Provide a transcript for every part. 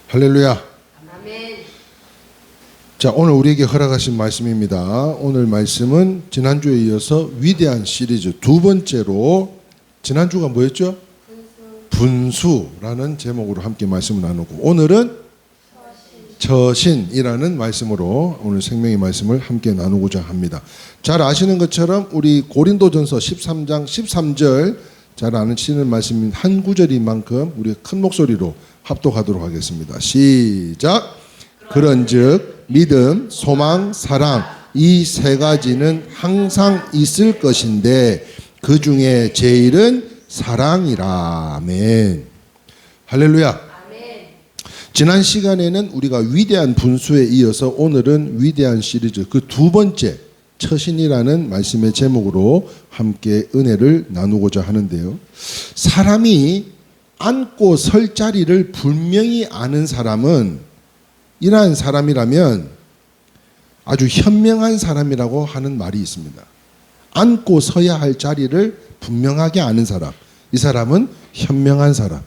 할렐루야. 아멘. 자, 오늘 우리에게 허락하신 말씀입니다. 오늘 말씀은 지난주에 이어서 위대한 시리즈 두 번째로, 지난주가 뭐였죠? 분수라는 제목으로 함께 말씀을 나누고, 오늘은 처신이라는 말씀으로 오늘 생명의 말씀을 함께 나누고자 합니다. 잘 아시는 것처럼 우리 고린도전서 13장 13절 잘 아시는 말씀인 한 구절인 만큼 우리 큰 목소리로 합독하도록 하겠습니다. 시작. 그런즉 믿음, 소망, 사랑 이 세 가지는 항상 있을 것인데 그 중에 제일은 사랑이라. 아멘. 할렐루야. 아멘. 지난 시간에는 우리가 위대한 분수에 이어서 오늘은 위대한 시리즈 그 두 번째 처신이라는 말씀의 제목으로 함께 은혜를 나누고자 하는데요. 사람이 앉고 설 자리를 분명히 아는 사람은, 이러한 사람이라면 아주 현명한 사람이라고 하는 말이 있습니다. 앉고 서야 할 자리를 분명하게 아는 사람, 이 사람은 현명한 사람.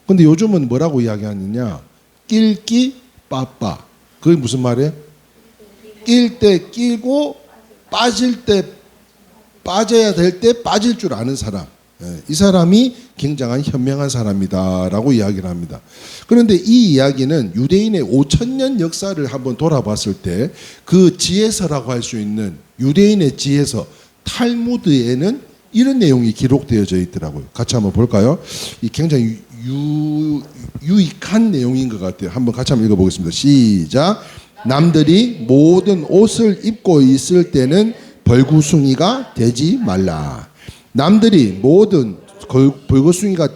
근데 요즘은 뭐라고 이야기하느냐? 낄끼 빠빠. 그게 무슨 말이에요? 낄 때 끼고 빠질 때 빠져야 될 때 빠질 줄 아는 사람. 이 사람이 굉장한 현명한 사람이다라고 이야기를 합니다. 그런데 이 이야기는 유대인의 5,000년 역사를 한번 돌아봤을 때 그 지혜서라고 할 수 있는 유대인의 지혜서 탈무드에는 이런 내용이 기록되어져 있더라고요. 같이 한번 볼까요? 이 굉장히 유익한 내용인 것 같아요. 한번 같이 한번 읽어보겠습니다. 시작. 남들이 모든 옷을 입고 있을 때는 벌구숭이가 되지 말라. 남들이 모든 벌거숭이가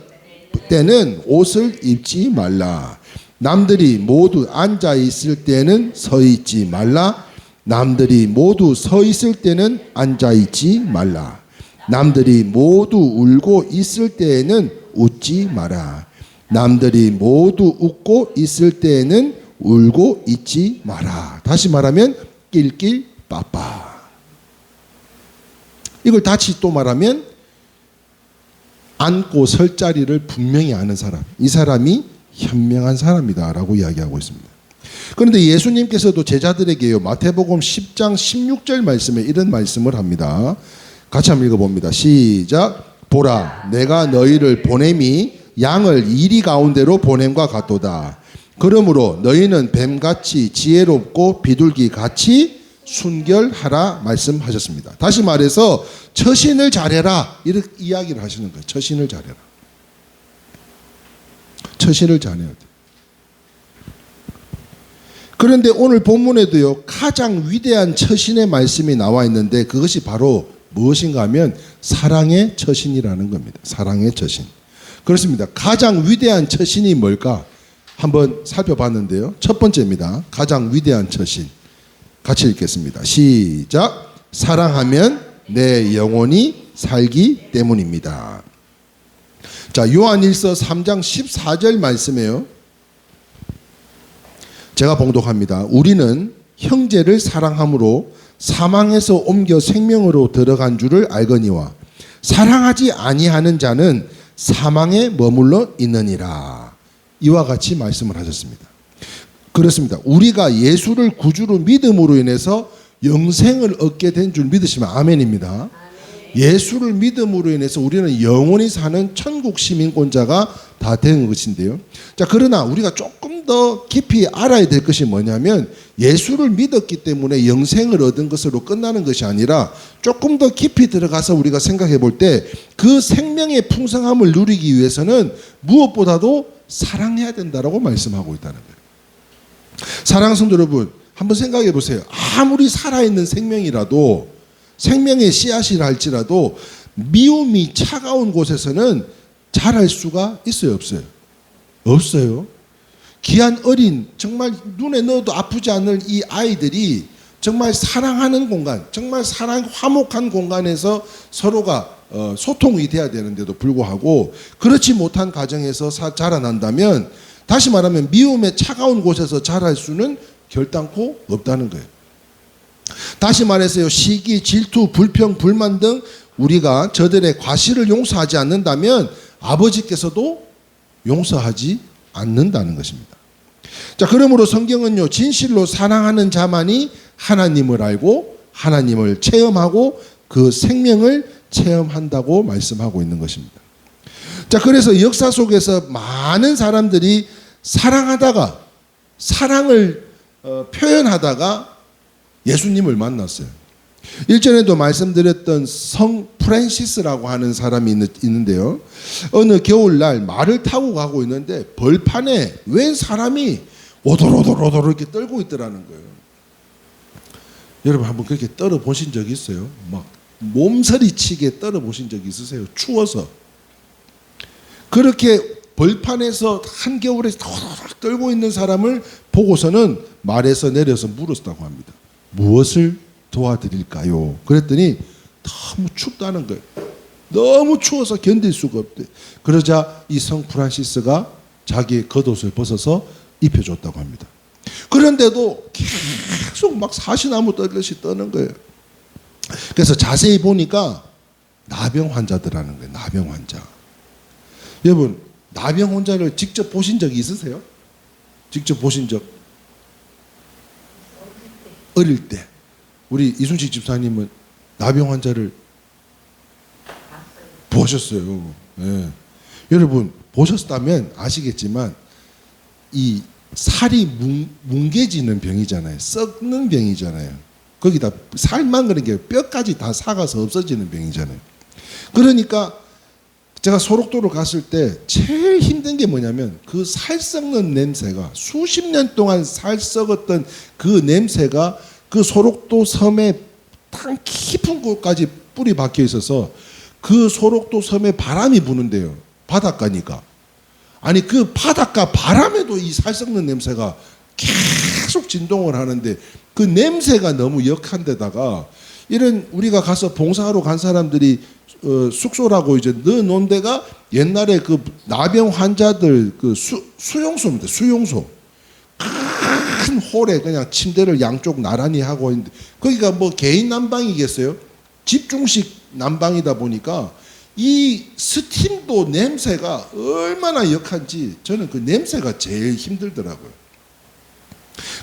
때는 옷을 입지 말라. 남들이 모두 앉아 있을 때는 서 있지 말라. 남들이 모두 서 있을 때는 앉아 있지 말라. 남들이 모두 울고 있을 때에는 웃지 마라. 남들이 모두 웃고 있을 때에는 울고 있지 마라. 다시 말하면 낄낄 빠빠. 이걸 다시 또 말하면 앉고 설 자리를 분명히 아는 사람, 이 사람이 현명한 사람이다라고 이야기하고 있습니다. 그런데 예수님께서도 제자들에게요, 마태복음 10장 16절 말씀에 이런 말씀을 합니다. 같이 한번 읽어봅니다. 시작. 보라, 내가 너희를 보냄이 양을 이리 가운데로 보냄과 같도다. 그러므로 너희는 뱀같이 지혜롭고 비둘기같이 순결하라 말씀하셨습니다. 다시 말해서 처신을 잘해라, 이렇게 이야기를 하시는 거예요. 처신을 잘해라. 처신을 잘해야 돼. 그런데 오늘 본문에도요, 가장 위대한 처신의 말씀이 나와 있는데 그것이 바로 무엇인가 하면 사랑의 처신이라는 겁니다. 사랑의 처신. 그렇습니다. 가장 위대한 처신이 뭘까? 한번 살펴봤는데요. 첫 번째입니다. 가장 위대한 처신. 같이 읽겠습니다. 시작. 사랑하면 내 영혼이 살기 때문입니다. 자, 요한일서 3장 14절 말씀이에요. 제가 봉독합니다. 우리는 형제를 사랑함으로 사망에서 옮겨 생명으로 들어간 줄을 알거니와 사랑하지 아니하는 자는 사망에 머물러 있느니라. 이와 같이 말씀을 하셨습니다. 그렇습니다. 우리가 예수를 구주로 믿음으로 인해서 영생을 얻게 된 줄 믿으시면 아멘입니다. 아멘. 예수를 믿음으로 인해서 우리는 영원히 사는 천국 시민권자가 다 된 것인데요. 자, 그러나 우리가 조금 더 깊이 알아야 될 것이 뭐냐면 예수를 믿었기 때문에 영생을 얻은 것으로 끝나는 것이 아니라 조금 더 깊이 들어가서 우리가 생각해 볼 때 그 생명의 풍성함을 누리기 위해서는 무엇보다도 사랑해야 된다라고 말씀하고 있다는 거예요. 사랑하는 성도 여러분, 한번 생각해 보세요. 아무리 살아있는 생명이라도, 생명의 씨앗이라 할지라도 미움이 차가운 곳에서는 자랄 수가 있어요, 없어요? 없어요. 귀한 어린, 정말 눈에 넣어도 아프지 않을 이 아이들이 정말 사랑하는 공간, 정말 화목한 공간에서 서로가 소통이 돼야 되는데도 불구하고 그렇지 못한 가정에서 자라난다면, 다시 말하면 미움의 차가운 곳에서 자랄 수는 결단코 없다는 거예요. 다시 말해서요, 시기, 질투, 불평, 불만 등 우리가 저들의 과실을 용서하지 않는다면 아버지께서도 용서하지 않는다는 것입니다. 자, 그러므로 성경은요, 진실로 사랑하는 자만이 하나님을 알고 하나님을 체험하고 그 생명을 체험한다고 말씀하고 있는 것입니다. 자, 그래서 역사 속에서 많은 사람들이 사랑하다가 사랑을 표현하다가 예수님을 만났어요. 일전에도 말씀드렸던 성 프란시스라고 하는 사람이 있는데요. 어느 겨울날 말을 타고 가고 있는데 벌판에 웬 사람이 오돌오돌오돌 이렇게 떨고 있더라는 거예요. 여러분 한번 그렇게 떨어 보신 적 있어요? 막 몸서리치게 떨어 보신 적 있으세요? 추워서. 그렇게 벌판에서 한겨울에 떨고 있는 사람을 보고서는 말에서 내려서 물었다고 합니다. 무엇을 도와드릴까요? 그랬더니 너무 춥다는 거예요. 너무 추워서 견딜 수가 없대. 그러자 이 성 프란시스가 자기의 겉옷을 벗어서 입혀줬다고 합니다. 그런데도 계속 막 사시나무 떨듯이 떠는 거예요. 그래서 자세히 보니까 나병 환자들하는 거예요. 나병 환자. 여러분, 나병 환자를 직접 보신 적이 있으세요? 직접 보신 적? 어릴 때. 우리 이순식 집사님은 나병 환자를 보셨어요. 네. 여러분 보셨다면 아시겠지만 이 살이 뭉개지는 병이잖아요. 썩는 병이잖아요. 거기다 살만 그런 게 뼈까지 다 삭아서 없어지는 병이잖아요. 그러니까 제가 소록도로 갔을 때 제일 힘든 게 뭐냐면 그 살 썩는 냄새가 수십 년 동안 살 썩었던 그 냄새가 그 소록도 섬의 땅 깊은 곳까지 뿌리 박혀 있어서 그 소록도 섬에 바람이 부는데요. 바닷가니까. 아니 그 바닷가 바람에도 이 살 썩는 냄새가 계속 진동을 하는데 그 냄새가 너무 역한데다가 이런 우리가 가서 봉사하러 간 사람들이 숙소라고 이제 넣어놓은 데가 옛날에 그 나병 환자들 그 수용소입니다. 수용소. 큰 홀에 그냥 침대를 양쪽 나란히 하고 있는데 거기가 뭐 개인 난방이겠어요? 집중식 난방이다 보니까 이 스팀도 냄새가 얼마나 역한지 저는 그 냄새가 제일 힘들더라고요.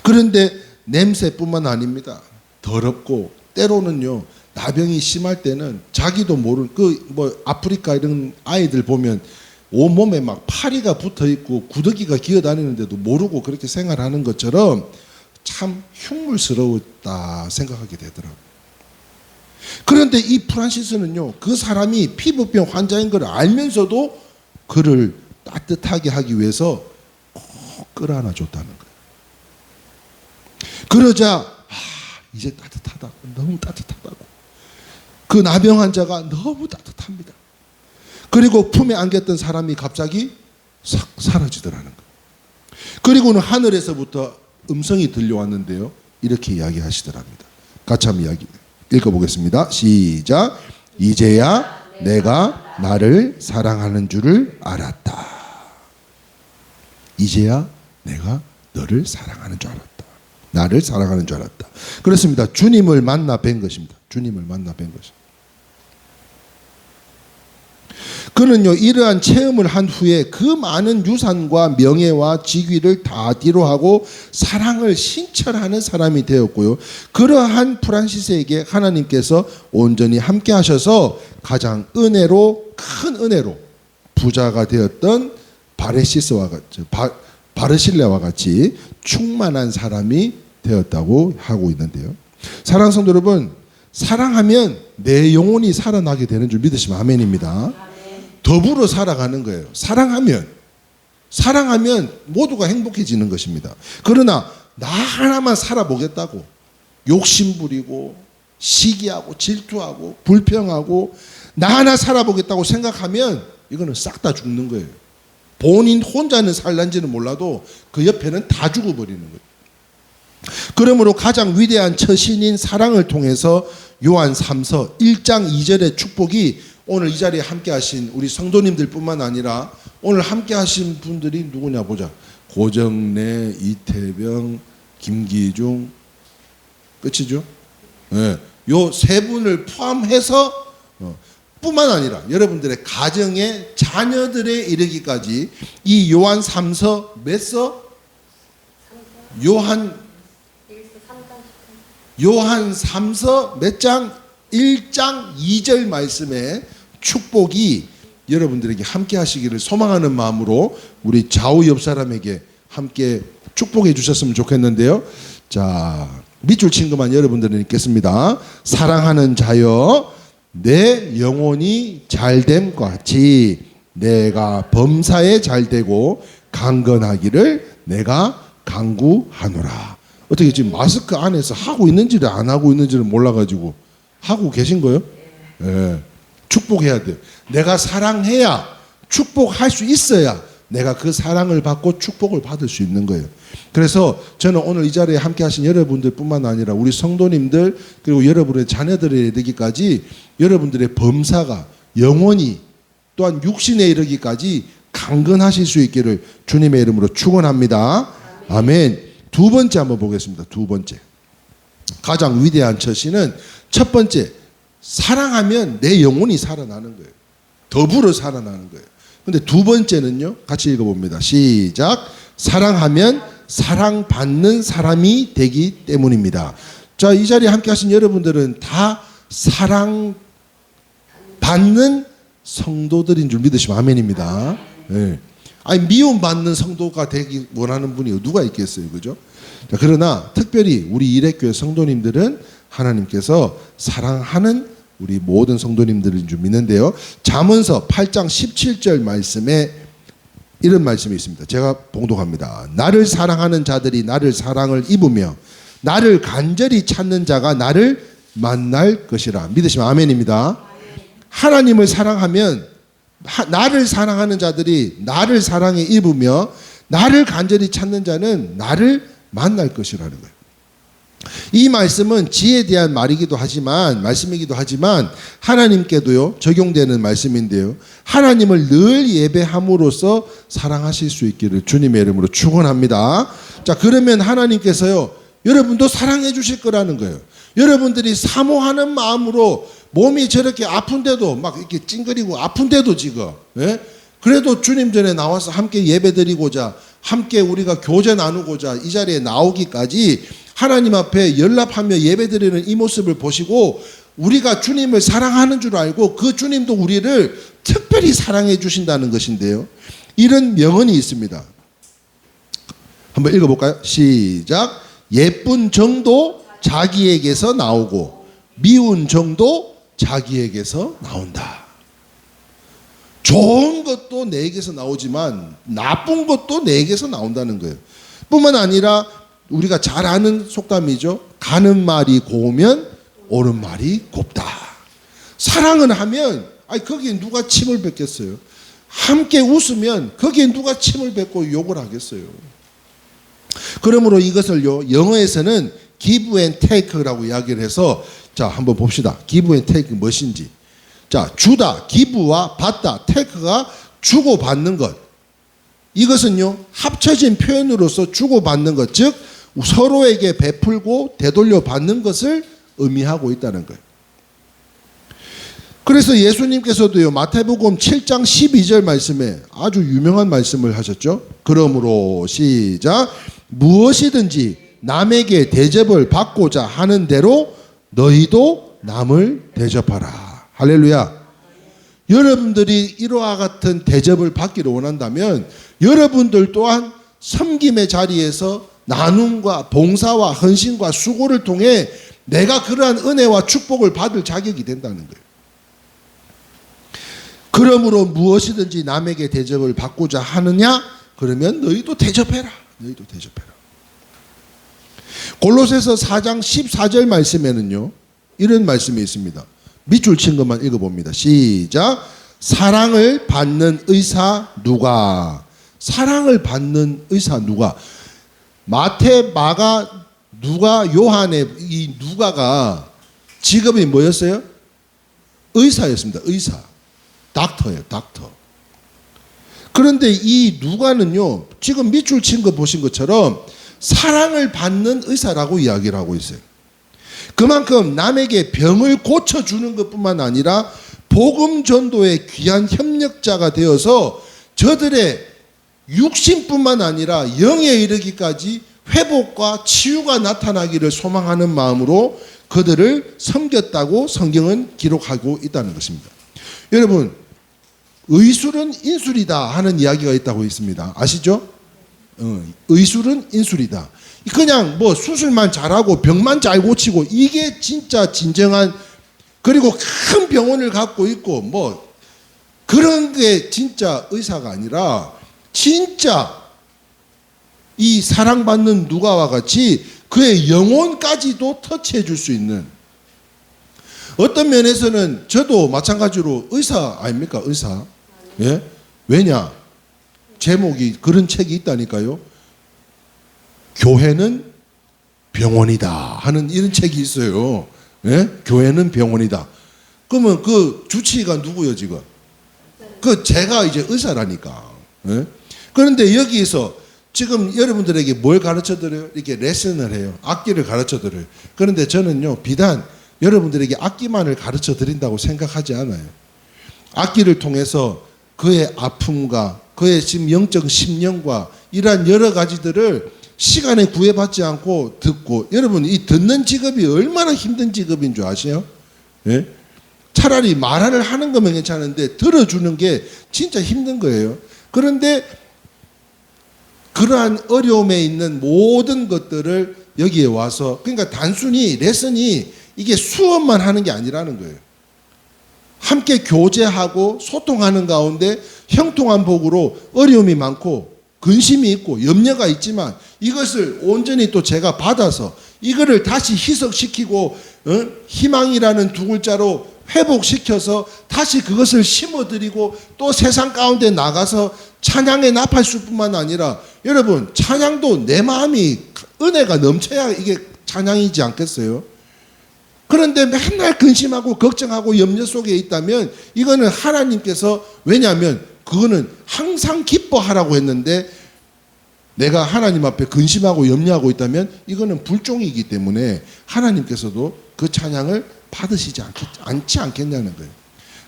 그런데 냄새뿐만 아닙니다. 더럽고 때로는요 나병이 심할 때는 자기도 모르는 그 뭐 아프리카 이런 아이들 보면 온몸에 막 파리가 붙어 있고 구더기가 기어다니는데도 모르고 그렇게 생활하는 것처럼 참 흉물스러웠다 생각하게 되더라고요. 그런데 이 프란시스는요 그 사람이 피부병 환자인 걸 알면서도 그를 따뜻하게 하기 위해서 꼭 끌어안아 줬다는 거예요. 그러자 이제 따뜻하다. 너무 따뜻하다고. 그 나병 환자가 너무 따뜻합니다. 그리고 품에 안겼던 사람이 갑자기 싹 사라지더라는 거예요. 그리고는 하늘에서부터 음성이 들려왔는데요. 이렇게 이야기하시더랍니다. 같이 한번 이야기 읽어보겠습니다. 시작. 이제야 내가 나를 사랑하는 줄을 알았다. 이제야 내가 너를 사랑하는 줄 알았다. 나를 사랑하는 줄 알았다. 그렇습니다. 주님을 만나 뵌 것입니다. 주님을 만나 뵌 것입니다. 그는요 이러한 체험을 한 후에 그 많은 유산과 명예와 직위를 다 뒤로하고 사랑을 신철하는 사람이 되었고요. 그러한 프란시스에게 하나님께서 온전히 함께 하셔서 가장 큰 은혜로 부자가 되었던 바르실레와 같이 충만한 사람이 되었다고 하고 있는데요. 사랑하는 성도 여러분, 사랑하면 내 영혼이 살아나게 되는 줄 믿으시면 아멘입니다. 더불어 살아가는 거예요. 사랑하면 모두가 행복해지는 것입니다. 그러나 나 하나만 살아보겠다고 욕심부리고 시기하고 질투하고 불평하고 나 하나 살아보겠다고 생각하면 이거는 싹 다 죽는 거예요. 본인 혼자는 살란지는 몰라도 그 옆에는 다 죽어버리는 거예요. 그러므로 가장 위대한 처신인 사랑을 통해서 요한 3서 1장 2절의 축복이 오늘 이 자리에 함께 하신 우리 성도님들 뿐만 아니라 오늘 함께 하신 분들이 누구냐 보자. 고정래, 이태병, 김기중 끝이죠. 네. 요 세 분을 포함해서 뿐만 아니라 여러분들의 가정의 자녀들에 이르기까지 이 요한 3서 몇 서? 요한 3서 몇 장? 1장 2절 말씀에 축복이 여러분들에게 함께 하시기를 소망하는 마음으로 우리 좌우 옆 사람에게 함께 축복해 주셨으면 좋겠는데요. 자, 밑줄 친 것만 여러분들은 읽겠습니다. 사랑하는 자여, 내 영혼이 잘됨과 같이 내가 범사에 잘되고 강건하기를 내가 간구하노라. 어떻게 지금 마스크 안에서 하고 있는지를 안 하고 있는지를 몰라가지고 하고 계신 거예요? 예. 축복해야 돼요. 내가 사랑해야 축복할 수 있어야 내가 그 사랑을 받고 축복을 받을 수 있는 거예요. 그래서 저는 오늘 이 자리에 함께 하신 여러분들 뿐만 아니라 우리 성도님들 그리고 여러분의 자녀들에 이르기까지 여러분들의 범사가 영원히 또한 육신에 이르기까지 강건하실 수 있기를 주님의 이름으로 축원합니다. 아멘. 두 번째 한번 보겠습니다. 두 번째. 가장 위대한 처신은 첫 번째, 사랑하면 내 영혼이 살아나는 거예요. 더불어 살아나는 거예요. 근데 두 번째는요, 같이 읽어봅니다. 시작. 사랑하면 사랑받는 사람이 되기 때문입니다. 자, 이 자리에 함께 하신 여러분들은 다 사랑받는 성도들인 줄 믿으시면 아멘입니다. 네. 아니, 미움받는 성도가 되기 원하는 분이 누가 있겠어요, 그죠? 자, 그러나 특별히 우리 일회교회 성도님들은 하나님께서 사랑하는 우리 모든 성도님들인 줄 믿는데요. 잠언서 8장 17절 말씀에 이런 말씀이 있습니다. 제가 봉독합니다. 나를 사랑하는 자들이 나를 사랑을 입으며 나를 간절히 찾는 자가 나를 만날 것이라. 믿으시면 아멘입니다. 하나님을 사랑하면 나를 사랑하는 자들이 나를 사랑에 입으며 나를 간절히 찾는 자는 나를 만날 것이라는 거예요. 이 말씀은 지혜에 대한 말이기도 하지만 말씀이기도 하지만 하나님께도요 적용되는 말씀인데요. 하나님을 늘 예배함으로써 사랑하실 수 있기를 주님의 이름으로 축원합니다. 자, 그러면 하나님께서요 여러분도 사랑해 주실 거라는 거예요. 여러분들이 사모하는 마음으로 몸이 저렇게 아픈데도 막 이렇게 찡그리고 아픈데도 지금 그래도 주님 전에 나와서 함께 예배드리고자 함께 우리가 교제 나누고자 이 자리에 나오기까지 하나님 앞에 연락하며 예배드리는 이 모습을 보시고 우리가 주님을 사랑하는 줄 알고 그 주님도 우리를 특별히 사랑해 주신다는 것인데요. 이런 명언이 있습니다. 한번 읽어볼까요? 시작. 예쁜 정도 자기에게서 나오고 미운 정도 자기에게서 나온다. 좋은 것도 내게서 나오지만 나쁜 것도 내게서 나온다는 거예요. 뿐만 아니라 우리가 잘 아는 속담이죠. 가는 말이 고우면 오는 말이 곱다. 사랑은 하면 거기에 누가 침을 뱉겠어요. 함께 웃으면 거기에 누가 침을 뱉고 욕을 하겠어요. 그러므로 이것을요 영어에서는 give and take라고 이야기를 해서 자 한번 봅시다. give and take 무엇인지. 자, 주다, 기부와 받다, 테크가 주고받는 것. 이것은요, 합쳐진 표현으로서 주고받는 것, 즉, 서로에게 베풀고 되돌려 받는 것을 의미하고 있다는 거예요. 그래서 예수님께서도요, 마태복음 7장 12절 말씀에 아주 유명한 말씀을 하셨죠. 그러므로, 시작. 무엇이든지 남에게 대접을 받고자 하는 대로 너희도 남을 대접하라. 할렐루야. 여러분들이 이와 같은 대접을 받기를 원한다면 여러분들 또한 섬김의 자리에서 나눔과 봉사와 헌신과 수고를 통해 내가 그러한 은혜와 축복을 받을 자격이 된다는 거예요. 그러므로 무엇이든지 남에게 대접을 받고자 하느냐? 그러면 너희도 대접해라. 너희도 대접해라. 골로새서 4장 14절 말씀에는요. 이런 말씀이 있습니다. 밑줄 친 것만 읽어봅니다. 시작. 사랑을 받는 의사 누가? 사랑을 받는 의사 누가? 마태, 마가, 누가, 요한의 이 누가가 직업이 뭐였어요? 의사였습니다. 의사. 닥터예요. 닥터. 그런데 이 누가는요. 지금 밑줄 친 거 보신 것처럼 사랑을 받는 의사라고 이야기를 하고 있어요. 그만큼 남에게 병을 고쳐주는 것뿐만 아니라 복음 전도의 귀한 협력자가 되어서 저들의 육신뿐만 아니라 영에 이르기까지 회복과 치유가 나타나기를 소망하는 마음으로 그들을 섬겼다고 성경은 기록하고 있다는 것입니다. 여러분, 의술은 인술이다 하는 이야기가 있다고 있습니다. 아시죠? 의술은 인술이다. 그냥 뭐 수술만 잘하고 병만 잘 고치고 이게 진짜 진정한, 그리고 큰 병원을 갖고 있고 뭐 그런 게 진짜 의사가 아니라 진짜 이 사랑받는 누가와 같이 그의 영혼까지도 터치해 줄 수 있는, 어떤 면에서는 저도 마찬가지로 의사 아닙니까? 의사. 예? 왜냐? 제목이 그런 책이 있다니까요. 교회는 병원이다 하는 이런 책이 있어요. 예? 교회는 병원이다. 그러면 그 주치의가 누구요 지금? 그 제가 이제 의사라니까. 예? 그런데 여기에서 지금 여러분들에게 뭘 가르쳐 드려요? 이렇게 레슨을 해요. 악기를 가르쳐 드려요. 그런데 저는요, 비단 여러분들에게 악기만을 가르쳐 드린다고 생각하지 않아요. 악기를 통해서 그의 아픔과 그의 지금 영적 심령과 이러한 여러 가지들을 시간에 구애받지 않고 듣고, 여러분 이 듣는 직업이 얼마나 힘든 직업인 줄 아세요? 예? 차라리 말을 하는 거면 괜찮은데 들어주는 게 진짜 힘든 거예요. 그런데 그러한 어려움에 있는 모든 것들을 여기에 와서, 그러니까 단순히 레슨이 이게 수업만 하는 게 아니라는 거예요. 함께 교제하고 소통하는 가운데 형통한 복으로 어려움이 많고 근심이 있고 염려가 있지만 이것을 온전히 또 제가 받아서 이거를 다시 희석시키고 희망이라는 두 글자로 회복시켜서 다시 그것을 심어드리고 또 세상 가운데 나가서 찬양의 나팔수 뿐만 아니라, 여러분 찬양도 내 마음이 은혜가 넘쳐야 이게 찬양이지 않겠어요? 그런데 맨날 근심하고 걱정하고 염려 속에 있다면 이거는 하나님께서, 왜냐하면 그거는 항상 기뻐하라고 했는데 내가 하나님 앞에 근심하고 염려하고 있다면 이거는 불종이기 때문에 하나님께서도 그 찬양을 받으시지 않지 않겠냐는 거예요.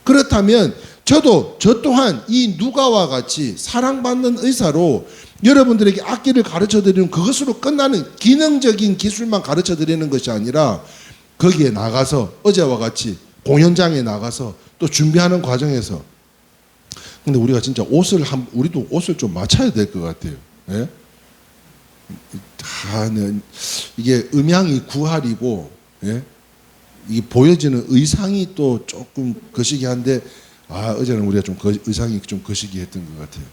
그렇다면 저 또한 이 누가와 같이 사랑받는 의사로 여러분들에게 악기를 가르쳐 드리는 그것으로 끝나는 기능적인 기술만 가르쳐 드리는 것이 아니라 거기에 나가서 어제와 같이 공연장에 나가서 또 준비하는 과정에서, 근데 우리가 진짜 우리도 옷을 좀 맞춰야 될 것 같아요. 예? 이게 음향이 구할이고, 예? 이 보여지는 의상이 또 조금 거시기한데, 어제는 우리가 좀 의상이 좀 거시기했던 것 같아요.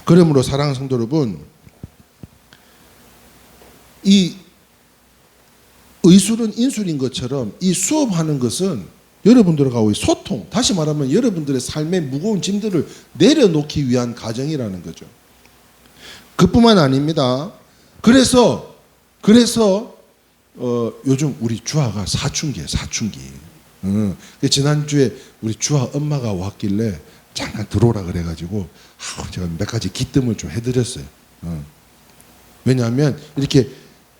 그러므로 사랑하는 성도 여러분, 이 의술은 인술인 것처럼 이 수업하는 것은 여러분들과의 소통, 다시 말하면 여러분들의 삶의 무거운 짐들을 내려놓기 위한 과정이라는 거죠. 그뿐만 아닙니다. 그래서 요즘 우리 주아가 사춘기예요. 사춘기. 지난주에 우리 주아 엄마가 왔길래 잠깐 들어오라 그래가지고 제가 몇 가지 기뜸을 좀 해드렸어요. 왜냐하면 이렇게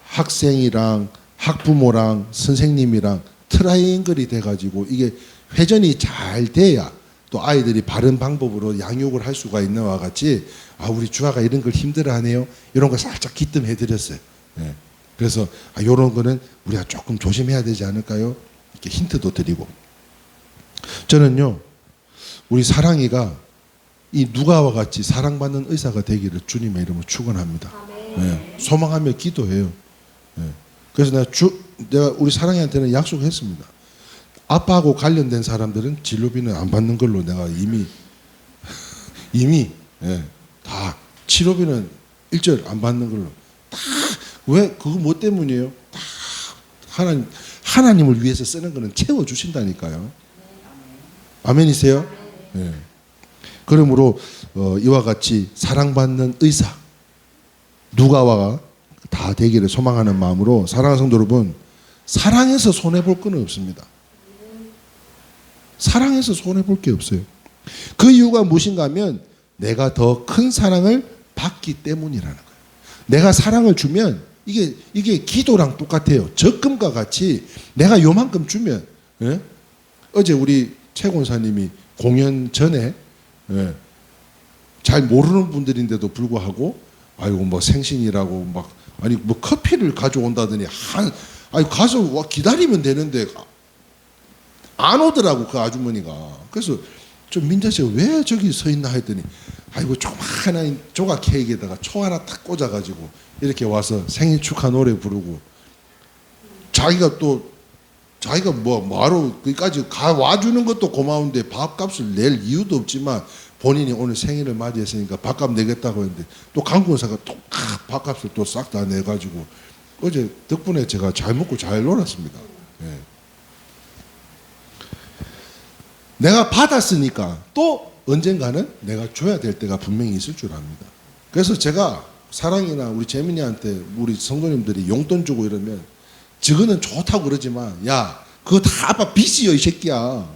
학생이랑 학부모랑 선생님이랑 트라이앵글이 돼가지고 이게 회전이 잘 돼야 또 아이들이 바른 방법으로 양육을 할 수가 있는 와 같이, 우리 주아가 이런 걸 힘들어하네요. 이런 거 살짝 기뜸해드렸어요. 예. 그래서 이런 거는 우리가 조금 조심해야 되지 않을까요? 이렇게 힌트도 드리고. 저는요, 우리 사랑이가 이 누가와 같이 사랑받는 의사가 되기를 주님의 이름으로 축원합니다. 예. 소망하며 기도해요. 예. 그래서 내가 우리 사랑이한테는 약속했습니다. 아빠하고 관련된 사람들은 진료비는 안 받는 걸로 내가 이미 예, 다 치료비는 일절 안 받는 걸로 다. 왜? 그거 뭐 때문이에요? 다 하나님을 위해서 쓰는 거는 채워 주신다니까요. 아멘이세요? 예. 그러므로 이와 같이 사랑받는 의사 누가와 다 되기를 소망하는 마음으로, 사랑하는 성도 여러분, 사랑해서 손해볼 건 없습니다. 사랑해서 손해볼 게 없어요. 그 이유가 무엇인가 하면 내가 더 큰 사랑을 받기 때문이라는 거예요. 내가 사랑을 주면 이게 기도랑 똑같아요. 적금과 같이 내가 요만큼 주면, 예? 어제 우리 최 권사님이 공연 전에 잘 모르는 분들인데도 불구하고 아이고 뭐 생신이라고 막 아니 뭐 커피를 가져온다더니 아니 가서 와 기다리면 되는데 안 오더라고 그 아주머니가. 그래서 좀 민자 씨가 왜 저기 서 있나 했더니 아이고 조그마한 조각 케이크에다가 초 하나 탁 꽂아가지고 이렇게 와서 생일 축하 노래 부르고 자기가 뭐하러 거기까지 와주는 것도 고마운데 밥값을 낼 이유도 없지만 본인이 오늘 생일을 맞이했으니까 밥값 내겠다고 했는데 또 강군사가 또 밥값을 또 싹 다 내가지고 어제 덕분에 제가 잘 먹고 잘 놀았습니다. 예. 내가 받았으니까 또 언젠가는 내가 줘야 될 때가 분명히 있을 줄 압니다. 그래서 제가 사랑이나 우리 재민이한테 우리 성도님들이 용돈 주고 이러면 저거는 좋다고 그러지만 야 그거 다 아빠 빚이요 이 새끼야.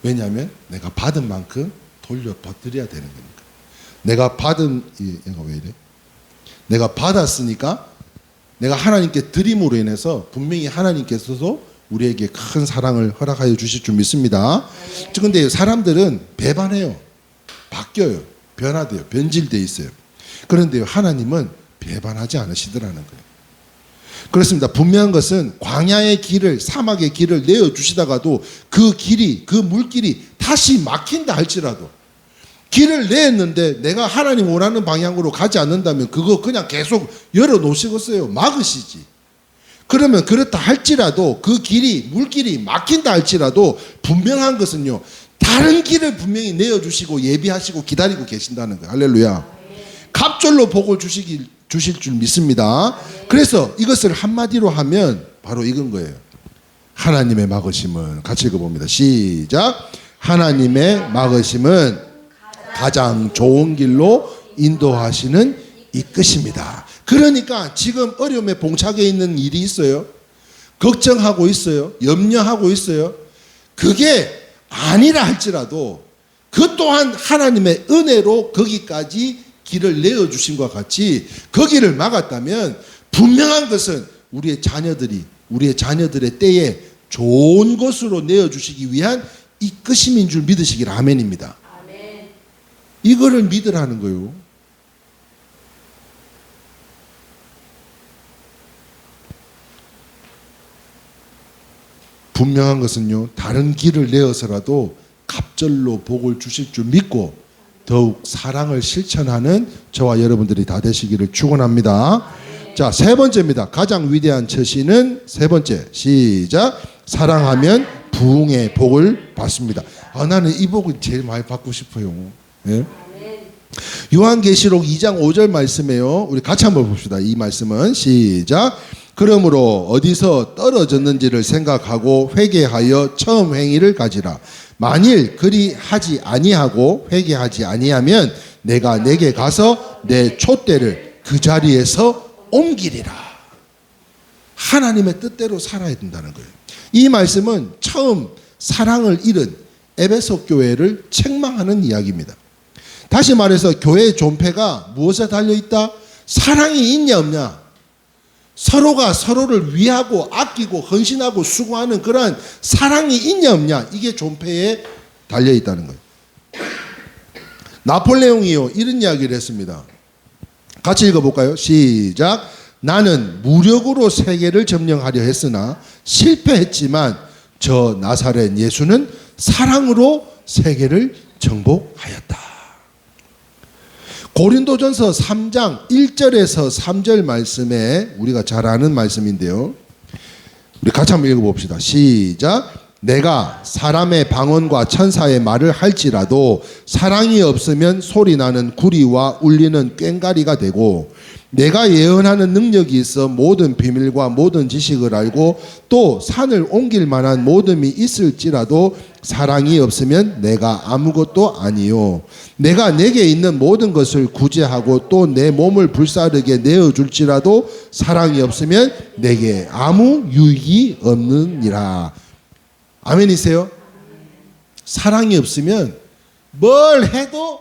왜냐하면 내가 받은 만큼 돌려받드려야 되는 거니까. 내가 받은 얘가 왜 이래? 내가 받았으니까 내가 하나님께 드림으로 인해서 분명히 하나님께서도 우리에게 큰 사랑을 허락하여 주실 줄 믿습니다. 그런데 사람들은 배반해요. 바뀌어요. 변화돼요. 변질돼 있어요. 그런데 하나님은 배반하지 않으시더라는 거예요. 그렇습니다. 분명한 것은 광야의 길을 사막의 길을 내어주시다가도 그 길이 그 물길이 다시 막힌다 할지라도 길을 내었는데 내가 하나님 원하는 방향으로 가지 않는다면 그거 그냥 계속 열어놓으시겠어요. 막으시지. 그러면 그렇다 할지라도 그 길이 물길이 막힌다 할지라도 분명한 것은요 다른 길을 분명히 내어주시고 예비하시고 기다리고 계신다는 거예요. 할렐루야. 갑절로 복을 주실 줄 믿습니다. 그래서 이것을 한마디로 하면 바로 이건 거예요. 하나님의 막으심은 같이 읽어봅니다. 시작. 하나님의 막으심은 가장 좋은 길로 인도하시는 이끄십니다. 그러니까 지금 어려움에 봉착해 있는 일이 있어요. 걱정하고 있어요. 염려하고 있어요. 그게 아니라 할지라도 그 또한 하나님의 은혜로 거기까지 길을 내어주신 것과 같이 거기를 막았다면 분명한 것은 우리의 자녀들의 때에 좋은 것으로 내어주시기 위한 이끄심인 줄 믿으시길 아멘입니다. 아멘. 이거를 믿으라는 거예요. 분명한 것은요 다른 길을 내어서라도 갑절로 복을 주실 줄 믿고 더욱 사랑을 실천하는 저와 여러분들이 다 되시기를 축원합니다. 자, 세 번째입니다. 가장 위대한 처신은 세 번째. 시작. 사랑하면 부흥의 복을 받습니다. 나는 이 복을 제일 많이 받고 싶어요. 예? 요한계시록 2장 5절 말씀이에요. 우리 같이 한번 봅시다. 이 말씀은 시작. 그러므로 어디서 떨어졌는지를 생각하고 회개하여 처음 행위를 가지라. 만일 그리 하지 아니하고 회개하지 아니하면 내가 내게 가서 내 촛대를 그 자리에서 옮기리라. 하나님의 뜻대로 살아야 된다는 거예요. 이 말씀은 처음 사랑을 잃은 에베소 교회를 책망하는 이야기입니다. 다시 말해서 교회의 존폐가 무엇에 달려있다? 사랑이 있냐 없냐? 서로가 서로를 위하고 아끼고 헌신하고 수고하는 그러한 사랑이 있냐 없냐? 이게 존폐에 달려있다는 거예요. 나폴레옹이요 이런 이야기를 했습니다. 같이 읽어볼까요? 시작. 나는 무력으로 세계를 점령하려 했으나 실패했지만 저 나사렛 예수는 사랑으로 세계를 정복하였다. 고린도전서 3장 1절에서 3절 말씀에 우리가 잘 아는 말씀인데요. 우리 같이 한번 읽어봅시다. 시작. 내가 사람의 방언과 천사의 말을 할지라도 사랑이 없으면 소리나는 구리와 울리는 꽹가리가 되고 내가 예언하는 능력이 있어 모든 비밀과 모든 지식을 알고 또 산을 옮길 만한 모든이 있을지라도 사랑이 없으면 내가 아무것도 아니요. 내가 내게 있는 모든 것을 구제하고 또 내 몸을 불사르게 내어줄지라도 사랑이 없으면 내게 아무 유익이 없느니라. 아멘이세요? 사랑이 없으면 뭘 해도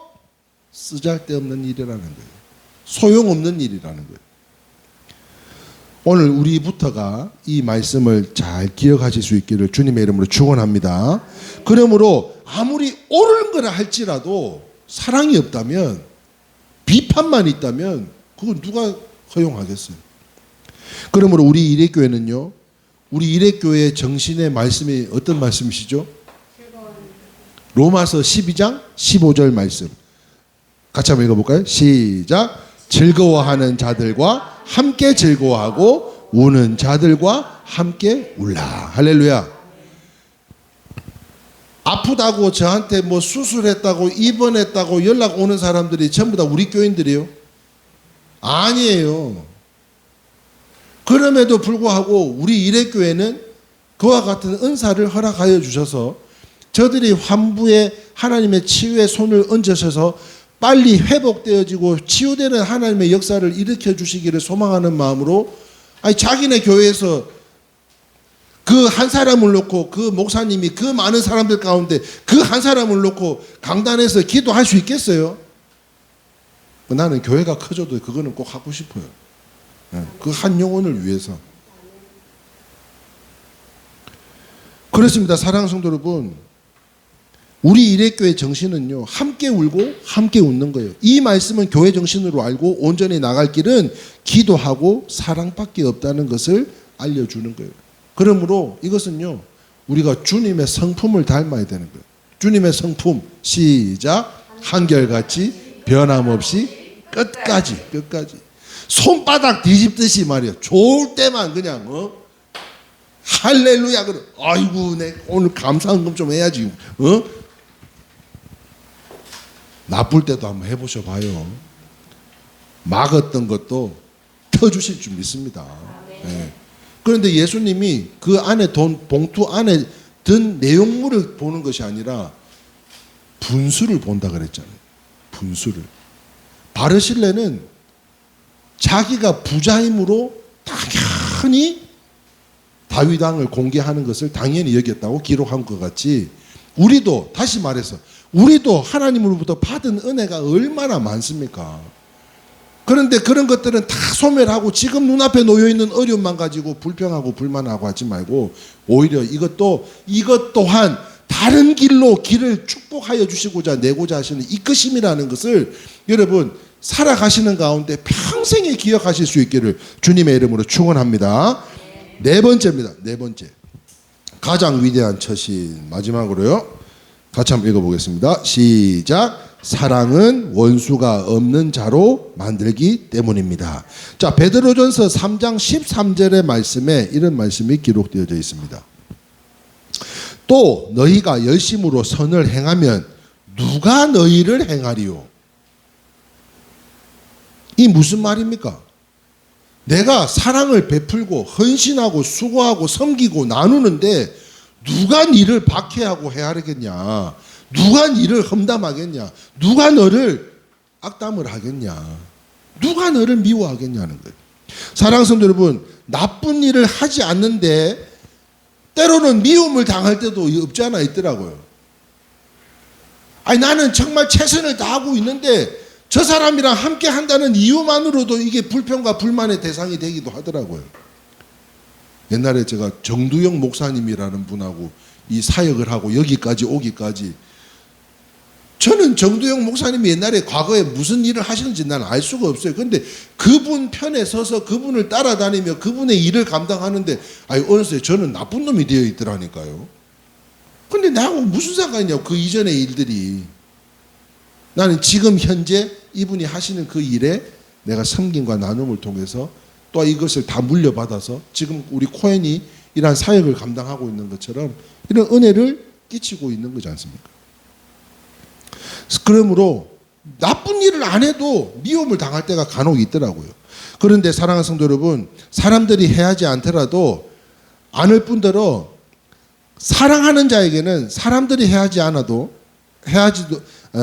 쓰잘데없는 일이라는 거예요. 소용없는 일이라는 거예요. 오늘 우리부터가 이 말씀을 잘 기억하실 수 있기를 주님의 이름으로 축원합니다. 그러므로 아무리 옳은 거라 할지라도 사랑이 없다면 비판만 있다면 그건 누가 허용하겠어요? 그러므로 우리 일회교회는요, 우리 일회교회 정신의 말씀이 어떤 말씀이시죠? 로마서 12장 15절 말씀 같이 한번 읽어볼까요? 시작. 즐거워하는 자들과 함께 즐거워하고 우는 자들과 함께 울라. 할렐루야. 아프다고 저한테 뭐 수술했다고 입원했다고 연락 오는 사람들이 전부 다 우리 교인들이에요? 아니에요. 그럼에도 불구하고 우리 일회교회는 그와 같은 은사를 허락하여 주셔서 저들이 환부에 하나님의 치유의 손을 얹으셔서 빨리 회복되어지고 치유되는 하나님의 역사를 일으켜 주시기를 소망하는 마음으로, 아니 자기네 교회에서 그 한 사람을 놓고, 그 목사님이 그 많은 사람들 가운데 그 한 사람을 놓고 강단에서 기도할 수 있겠어요? 나는 교회가 커져도 그거는 꼭 하고 싶어요. 그 한 영혼을 위해서. 그렇습니다. 사랑하는 성도 여러분, 우리 일회교회 정신은요, 함께 울고 함께 웃는 거예요. 이 말씀은 교회 정신으로 알고 온전히 나갈 길은 기도하고 사랑밖에 없다는 것을 알려주는 거예요. 그러므로 이것은요, 우리가 주님의 성품을 닮아야 되는 거예요. 주님의 성품, 시작. 한결같이 변함없이 끝까지. 손바닥 뒤집듯이 말이야. 좋을 때만 그냥 할렐루야 그래. 아이고 내 오늘 감사헌금 좀 해야지. 나쁠 때도 한번 해보셔 봐요. 막았던 것도 터주실 줄 믿습니다. 네. 그런데 예수님이 그 안에 봉투 안에 든 내용물을 보는 것이 아니라 분수를 본다 그랬잖아요. 분수를. 바르실레는 자기가 부자임으로 당연히 다윗 왕을 공개하는 것을 당연히 여겼다고 기록한 것 같이, 우리도 다시 말해서 우리도 하나님으로부터 받은 은혜가 얼마나 많습니까? 그런데 그런 것들은 다 소멸하고 지금 눈앞에 놓여있는 어려움만 가지고 불평하고 불만하고 하지 말고, 오히려 이것 또한 다른 길을 축복하여 주시고자 내고자 하시는 이끄심이라는 것을 여러분 살아가시는 가운데 평생에 기억하실 수 있기를 주님의 이름으로 축원합니다. 네 번째입니다. 네 번째. 가장 위대한 처신. 마지막으로요. 같이 한번 읽어보겠습니다. 시작. 사랑은 원수가 없는 자로 만들기 때문입니다. 자, 베드로전서 3장 13절의 말씀에 이런 말씀이 기록되어져 있습니다. 또 너희가 열심으로 선을 행하면 누가 너희를 행하리요? 이 무슨 말입니까? 내가 사랑을 베풀고 헌신하고 수고하고 섬기고 나누는데 누가 니를 박해하고 헤아리겠냐? 누가 니를 험담하겠냐? 누가 너를 악담을 하겠냐? 누가 너를 미워하겠냐는 거예요. 사랑하는 성도 여러분, 나쁜 일을 하지 않는데 때로는 미움을 당할 때도 없지 않아 있더라고요. 아니 나는 정말 최선을 다하고 있는데 저 사람이랑 함께 한다는 이유만으로도 이게 불평과 불만의 대상이 되기도 하더라고요. 옛날에 제가 정두영 목사님이라는 분하고 이 사역을 하고 여기까지 오기까지, 저는 정두영 목사님이 옛날에 과거에 무슨 일을 하시는지 난 알 수가 없어요. 그런데 그분 편에 서서 그분을 따라다니며 그분의 일을 감당하는데, 어느새 저는 나쁜 놈이 되어 있더라니까요. 근데 나하고 무슨 상관이냐고, 그 이전의 일들이. 나는 지금 현재 이분이 하시는 그 일에 내가 섬김과 나눔을 통해서 또 이것을 다 물려받아서 지금 우리 코엔이 이러한 사역을 감당하고 있는 것처럼 이런 은혜를 끼치고 있는 거지 않습니까? 그러므로 나쁜 일을 안 해도 미움을 당할 때가 간혹 있더라고요. 그런데 사랑하는 성도 여러분, 사람들이 해하지 않더라도 않을 뿐더러 사랑하는 자에게는 사람들이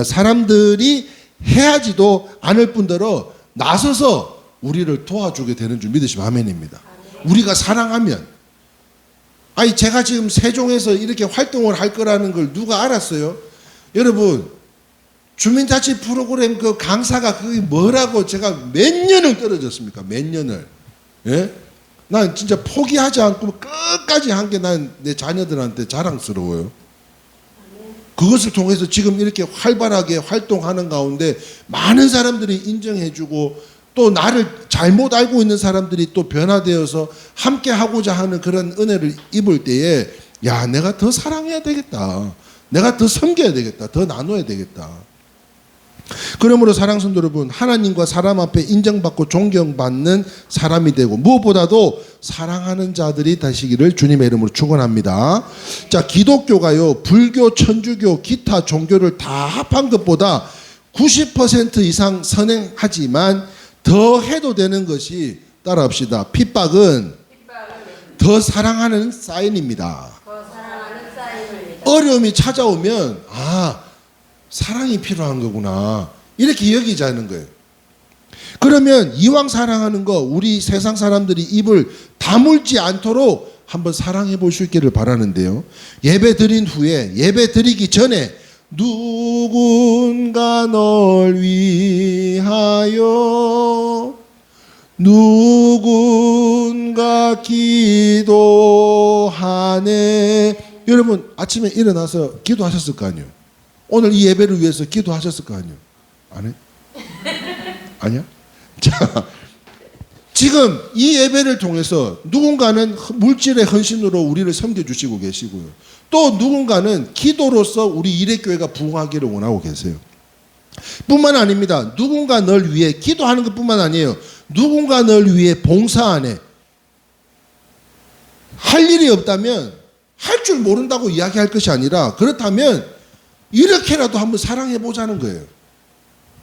사람들이 해하지도 않을 뿐더러 나서서 우리를 도와주게 되는 줄 믿으시면 아멘입니다. 우리가 사랑하면. 제가 지금 세종에서 이렇게 활동을 할 거라는 걸 누가 알았어요? 여러분, 주민자치 프로그램 그 강사가 그게 뭐라고 제가 몇 년을 떨어졌습니까? 몇 년을. 예? 난 진짜 포기하지 않고 끝까지 한 게 난 내 자녀들한테 자랑스러워요. 그것을 통해서 지금 이렇게 활발하게 활동하는 가운데 많은 사람들이 인정해주고 또 나를 잘못 알고 있는 사람들이 또 변화되어서 함께 하고자 하는 그런 은혜를 입을 때에 야, 내가 더 사랑해야 되겠다. 내가 더 섬겨야 되겠다. 더 나눠야 되겠다. 그러므로 사랑하는 성도 여러분, 하나님과 사람 앞에 인정받고 존경받는 사람이 되고 무엇보다도 사랑하는 자들이 되시기를 주님의 이름으로 축원합니다. 자, 기독교가요, 불교, 천주교, 기타 종교를 다 합한 것보다 90% 이상 선행하지만 더 해도 되는 것이 따라합시다. 핍박은 더 사랑하는 사인입니다. 어려움이 찾아오면 사랑이 필요한 거구나 이렇게 여기자는 거예요. 그러면 이왕 사랑하는 거 우리 세상 사람들이 입을 다물지 않도록 한번 사랑해 볼 수 있기를 바라는데요. 예배 드린 후에 예배 드리기 전에 누군가 널 위하여 누군가 기도하네. 여러분 아침에 일어나서 기도하셨을 거 아니에요. 오늘 이 예배를 위해서 기도하셨을 거 아니에요. 안 해? 아니야? 자, 지금 이 예배를 통해서 누군가는 물질의 헌신으로 우리를 섬겨주시고 계시고요. 또 누군가는 기도로서 우리 일회교회가 부흥하기를 원하고 계세요. 뿐만 아닙니다. 누군가 널 위해 기도하는 것뿐만 아니에요. 누군가 널 위해 봉사하네. 할 일이 없다면 할 줄 모른다고 이야기할 것이 아니라 그렇다면 이렇게라도 한번 사랑해보자는 거예요.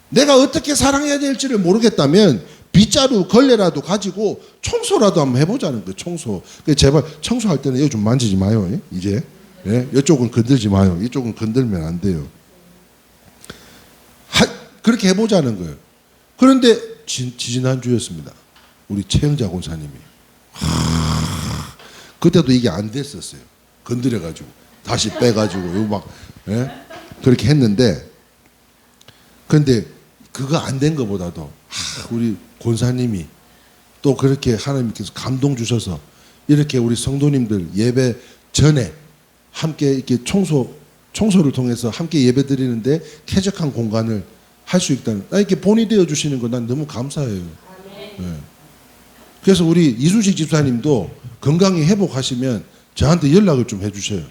내가 어떻게 사랑해야 될지를 모르겠다면 빗자루 걸레라도 가지고 청소라도 한번 해보자는 거예요. 청소. 제발 청소할 때는 이거 좀 만지지 마요. 이제 이쪽은 건들지 마요. 이쪽은 건들면 안 돼요. 그렇게 해보자는 거예요. 그런데 지난주였습니다. 우리 최영자 권사님이 그때도 이게 안 됐었어요. 건드려가지고 다시 빼가지고 이거 막 그렇게 했는데, 그런데 그거 안 된 것보다도 우리 권사님이 또 그렇게 하나님께서 감동 주셔서 이렇게 우리 성도님들 예배 전에 함께 이렇게 청소를 통해서 함께 예배 드리는데 쾌적한 공간을 할 수 있다는, 이렇게 본이 되어 주시는 거 난 너무 감사해요. 네. 그래서 우리 이순식 집사님도 건강히 회복하시면 저한테 연락을 좀 해주세요.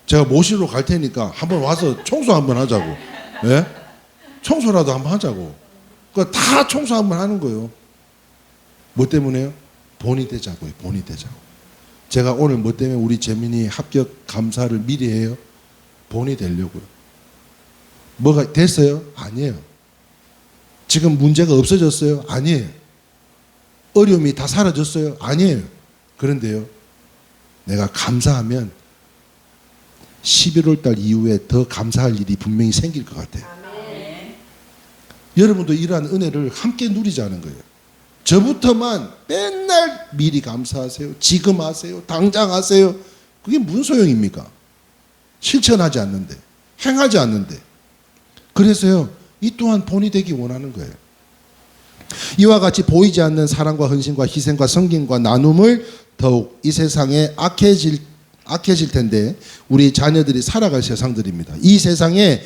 제가 모시러 갈 테니까 한번 와서 청소 한번 하자고. 예? 청소라도 한번 하자고. 다 청소 한번 하는 거예요. 뭐 때문에요? 본이 되자고요. 본이 되자고. 제가 오늘 뭐 때문에 우리 재민이 합격 감사를 미리 해요? 본이 되려고요. 뭐가 됐어요? 아니에요. 지금 문제가 없어졌어요? 아니에요. 어려움이 다 사라졌어요? 아니에요. 그런데요, 내가 감사하면 11월 달 이후에 더 감사할 일이 분명히 생길 것 같아요. 아멘. 여러분도 이러한 은혜를 함께 누리자는 거예요. 저부터만 맨날 미리 감사하세요. 지금 하세요. 당장 하세요. 그게 무슨 소용입니까? 실천하지 않는데, 행하지 않는데. 그래서요, 이 또한 본이 되기 원하는 거예요. 이와 같이 보이지 않는 사랑과 헌신과 희생과 섬김과 나눔을 더욱 이 세상에 악해질 텐데 우리 자녀들이 살아갈 세상들입니다. 이 세상에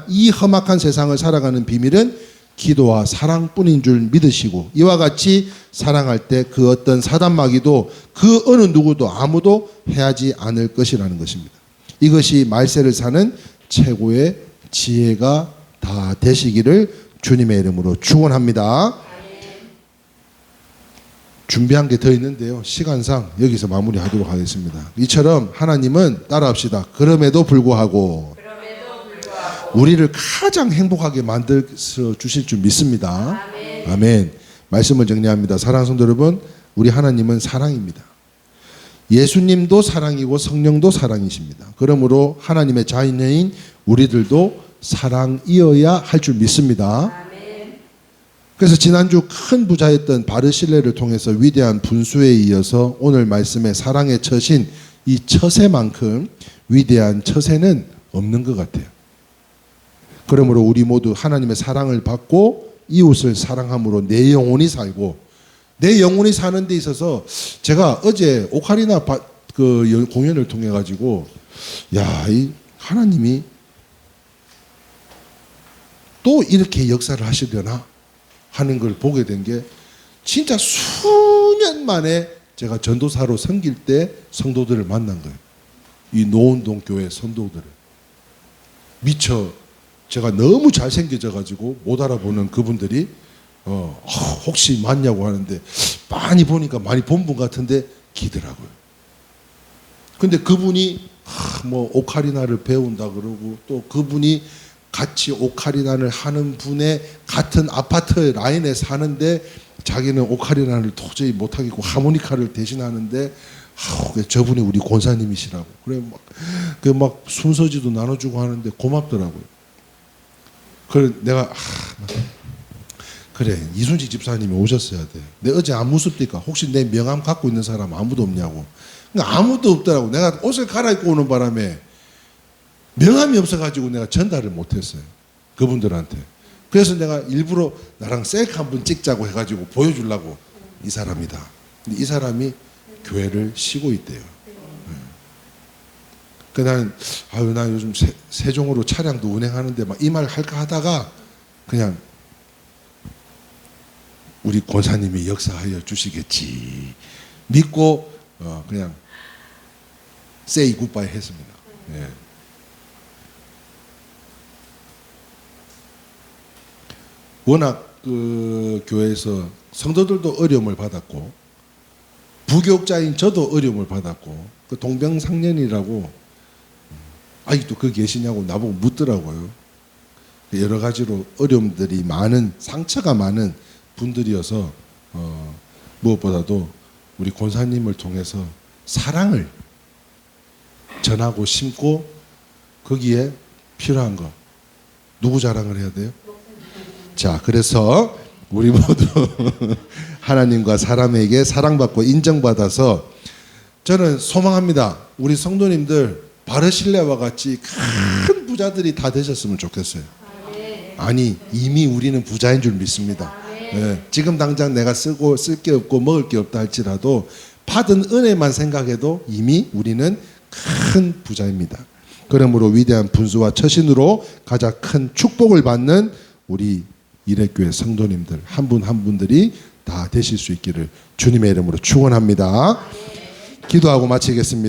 이 험악한 세상을 살아가는 비밀은 기도와 사랑뿐인 줄 믿으시고, 이와 같이 사랑할 때 그 어떤 사단마귀도 그 어느 누구도 아무도 해하지 않을 것이라는 것입니다. 이것이 말세를 사는 최고의 지혜가 다 되시기를 주님의 이름으로 축원합니다. 준비한 게 더 있는데요, 시간상 여기서 마무리하도록 하겠습니다. 이처럼 하나님은 따라합시다. 그럼에도 불구하고 우리를 가장 행복하게 만들어 주실 줄 믿습니다. 아멘. 말씀을 정리합니다. 사랑하는 성도 여러분, 우리 하나님은 사랑입니다. 예수님도 사랑이고 성령도 사랑이십니다. 그러므로 하나님의 자녀인 우리들도 사랑이어야 할 줄 믿습니다. 그래서 지난주 큰 부자였던 바르실레를 통해서 위대한 분수에 이어서 오늘 말씀의 사랑의 처신, 이 처세만큼 위대한 처세는 없는 것 같아요. 그러므로 우리 모두 하나님의 사랑을 받고 이웃을 사랑함으로 내 영혼이 살고, 내 영혼이 사는 데 있어서 제가 어제 오카리나 공연을 통해 가지고 이 하나님이 또 이렇게 역사를 하시려나 하는 걸 보게 된 게 진짜 수년 만에 제가 전도사로 섬길 때 성도들을 만난 거예요. 이 노원동 교회 성도들을. 미처 제가 너무 잘생겨져 가지고 못 알아보는 그분들이 혹시 맞냐고 하는데 많이 보니까 많이 본 분 같은데 기더라고요. 근데 그분이 뭐 오카리나를 배운다 그러고 또 그분이 같이 오카리나를 하는 분의 같은 아파트 라인에 사는데 자기는 오카리나를 도저히 못하겠고 하모니카를 대신하는데 저분이 우리 권사님이시라고 그래 막 순서지도 나눠주고 하는데 고맙더라고요. 그래 내가 그래 이순지 집사님이 오셨어야 돼. 내 어제 안 무섭니까? 혹시 내 명함 갖고 있는 사람 아무도 없냐고. 그러니까 아무도 없더라고. 내가 옷을 갈아입고 오는 바람에 명함이 없어가지고 내가 전달을 못했어요. 그분들한테. 그래서 내가 일부러 나랑 셀카 한번 찍자고 해가지고 보여주려고 이 사람이다. 근데 이 사람이 교회를 쉬고 있대요. 그 나는 나 요즘 세종으로 차량도 운행하는데 막 이 말 할까 하다가 그냥 우리 권사님이 역사하여 주시겠지 믿고 그냥 say goodbye 했습니다. 예. 워낙 그 교회에서 성도들도 어려움을 받았고 부교육자인 저도 어려움을 받았고 그 동병상련이라고 아직도 그 계시냐고 나보고 묻더라고요. 여러 가지로 어려움들이 많은 상처가 많은 분들이어서 무엇보다도 우리 권사님을 통해서 사랑을 전하고 심고 거기에 필요한 거 누구 자랑을 해야 돼요? 자, 그래서 우리 모두 하나님과 사람에게 사랑받고 인정받아서 저는 소망합니다. 우리 성도님들 바르실레와 같이 큰 부자들이 다 되셨으면 좋겠어요. 아니 이미 우리는 부자인 줄 믿습니다. 예, 지금 당장 내가 쓸 게 없고 먹을 게 없다 할지라도 받은 은혜만 생각해도 이미 우리는 큰 부자입니다. 그러므로 위대한 분수와 처신으로 가장 큰 축복을 받는 우리 이레교회 성도님들 한 분 한 분들이 다 되실 수 있기를 주님의 이름으로 축원합니다. 기도하고 마치겠습니다.